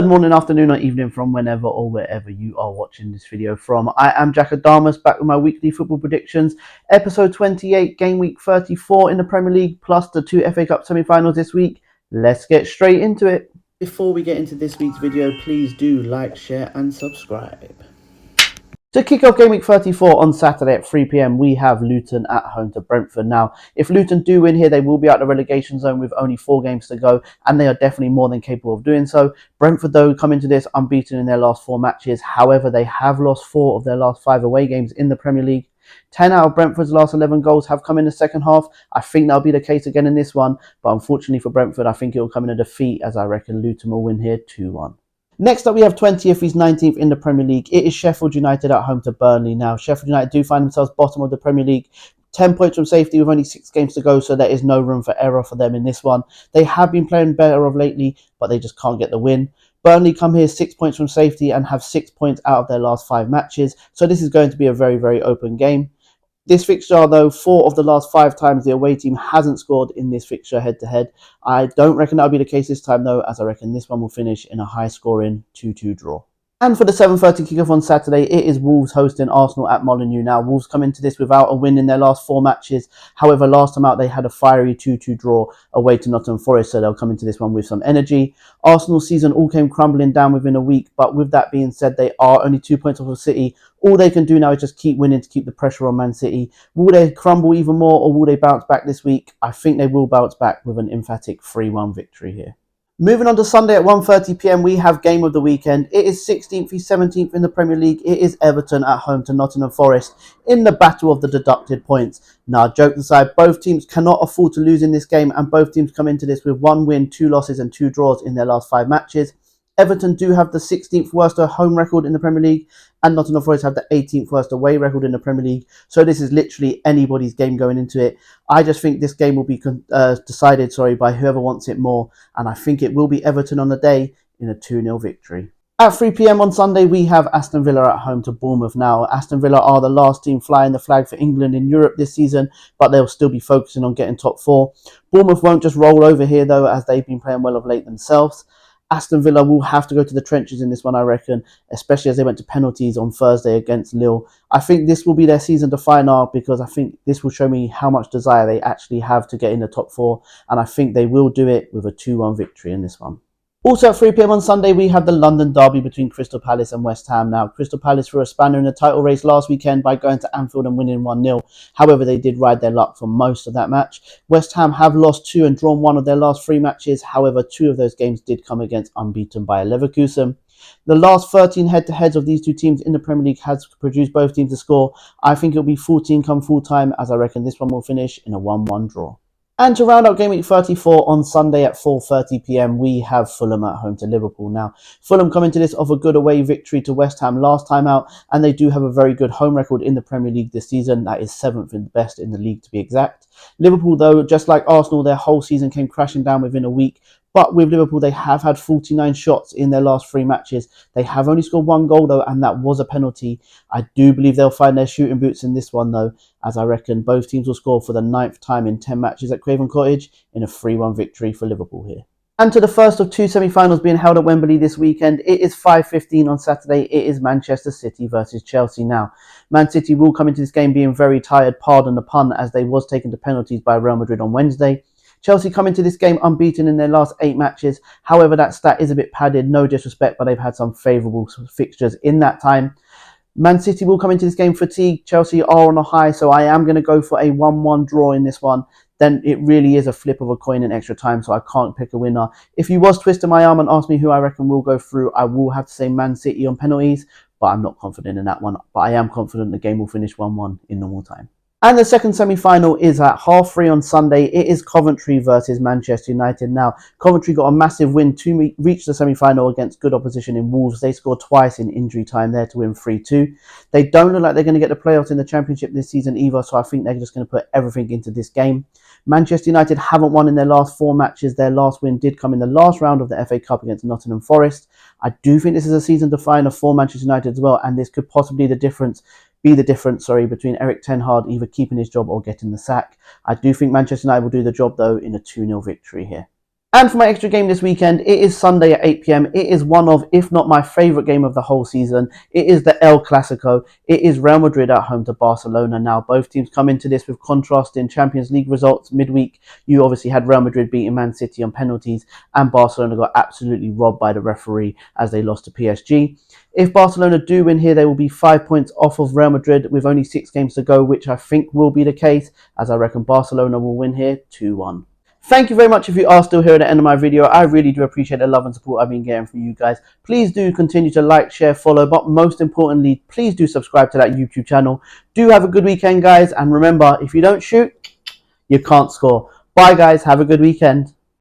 Good morning, afternoon, or evening from whenever or wherever you are watching this video from. I am Jack Adamus, back with my weekly football predictions. Episode 28, game week 34 in the Premier League, plus the two FA Cup semi-finals this week. Let's get straight into it. Before we get into this week's video, please do like, share and subscribe. To kick off game week 34 on Saturday at 3 p.m, we have Luton at home to Brentford. Now, if Luton do win here, they will be out of the relegation zone with only 4 games to go, and they are definitely more than capable of doing so. Brentford, though, come into this unbeaten in their last 4 matches. However, they have lost 4 of their last 5 away games in the Premier League. 10 out of Brentford's last 11 goals have come in the second half. I think that'll be the case again in this one, but unfortunately for Brentford, I think it will come in a defeat, as I reckon Luton will win here 2-1. Next up, we have 20th is 19th in the Premier League. It is Sheffield United at home to Burnley. Now, Sheffield United do find themselves bottom of the Premier League. 10 points from safety with only 6 games to go, so there is no room for error for them in this one. They have been playing better of lately, but they just can't get the win. Burnley come here 6 points from safety and have 6 points out of their last 5 matches, so this is going to be a very, very open game. This fixture, though, 4 of the last 5 times the away team hasn't scored in this fixture head-to-head. I don't reckon that'll be the case this time, though, as I reckon this one will finish in a high-scoring 2-2 draw. And for the 7:30 kickoff on Saturday, it is Wolves hosting Arsenal at Molineux. Now, Wolves come into this without a win in their last 4 matches. However, last time out, they had a fiery 2-2 draw away to Nottingham Forest, so they'll come into this one with some energy. Arsenal's season all came crumbling down within a week, but with that being said, they are only 2 points off of City. All they can do now is just keep winning to keep the pressure on Man City. Will they crumble even more, or will they bounce back this week? I think they will bounce back with an emphatic 3-1 victory here. Moving on to Sunday at 1:30 p.m, we have game of the weekend. It is 16th v 17th in the Premier League. It is Everton at home to Nottingham Forest in the battle of the deducted points. Now, jokes aside, both teams cannot afford to lose in this game, and both teams come into this with 1 win, 2 losses and 2 draws in their last 5 matches. Everton do have the 16th worst home record in the Premier League, and Nottingham Forest have the 18th worst away record in the Premier League. So this is literally anybody's game going into it. I just think this game will be decided by whoever wants it more, and I think it will be Everton on the day in a 2-0 victory. At 3 p.m. on Sunday, we have Aston Villa at home to Bournemouth. Now, Aston Villa are the last team flying the flag for England in Europe this season, but they'll still be focusing on getting top 4. Bournemouth won't just roll over here, though, as they've been playing well of late themselves. Aston Villa will have to go to the trenches in this one, I reckon, especially as they went to penalties on Thursday against Lille. I think this will be their season definer, because I think this will show me how much desire they actually have to get in the top 4, and I think they will do it with a 2-1 victory in this one. Also at 3 p.m. on Sunday, we have the London derby between Crystal Palace and West Ham. Now, Crystal Palace threw a spanner in the title race last weekend by going to Anfield and winning 1-0. However, they did ride their luck for most of that match. West Ham have lost 2 and drawn 1 of their last 3 matches. However, 2 of those games did come against unbeaten Bayer Leverkusen. The last 13 head-to-heads of these 2 teams in the Premier League has produced both teams to score. I think it'll be 14 come full time, as I reckon this one will finish in a 1-1 draw. And to round out game week 34 on Sunday at 4:30 p.m, we have Fulham at home to Liverpool. Now, Fulham come into this off a good away victory to West Ham last time out, and they do have a very good home record in the Premier League this season. That is 7th and best in the league, to be exact. Liverpool, though, just like Arsenal, their whole season came crashing down within a week. But with Liverpool, they have had 49 shots in their last 3 matches. They have only scored 1 goal, though, and that was a penalty. I do believe they'll find their shooting boots in this one, though, as I reckon both teams will score for the 9th time in 10 matches at Craven Cottage in a 3-1 victory for Liverpool here. And to the first of 2 semi-finals being held at Wembley this weekend, it is 5:15 on Saturday. It is Manchester City versus Chelsea. Now, Man City will come into this game being very tired, pardon the pun, as they was taken to penalties by Real Madrid on Wednesday. Chelsea come into this game unbeaten in their last 8 matches. However, that stat is a bit padded, no disrespect, but they've had some favourable fixtures in that time. Man City will come into this game fatigued. Chelsea are on a high, so I am going to go for a 1-1 draw in this one. Then it really is a flip of a coin in extra time, so I can't pick a winner. If you was twisting my arm and asked me who I reckon will go through, I will have to say Man City on penalties, but I'm not confident in that one. But I am confident the game will finish 1-1 in normal time. And the second semi-final is at 3:30 on Sunday. It is Coventry versus Manchester United. Now, Coventry got a massive win to reach the semi-final against good opposition in Wolves. They scored twice in injury time there to win 3-2. They don't look like they're going to get the playoffs in the Championship this season either, so I think they're just going to put everything into this game. Manchester United haven't won in their last 4 matches. Their last win did come in the last round of the FA Cup against Nottingham Forest. I do think this is a season definer for Manchester United as well, and this could possibly be the difference between Erik ten Hag either keeping his job or getting the sack. I do think Manchester United will do the job, though, in a 2-0 victory here. And for my extra game this weekend, it is Sunday at 8 p.m. It is one of, if not my favourite game of the whole season. It is the El Clasico. It is Real Madrid at home to Barcelona. Now, both teams come into this with contrasting Champions League results midweek. You obviously had Real Madrid beating Man City on penalties, and Barcelona got absolutely robbed by the referee as they lost to PSG. If Barcelona do win here, they will be 5 points off of Real Madrid with only 6 games to go, which I think will be the case, as I reckon Barcelona will win here 2-1. Thank you very much if you are still here at the end of my video. I really do appreciate the love and support I've been getting from you guys. Please do continue to like, share, follow, but most importantly, please do subscribe to that YouTube channel. Do have a good weekend, guys, and remember, if you don't shoot, you can't score. Bye, guys. Have a good weekend.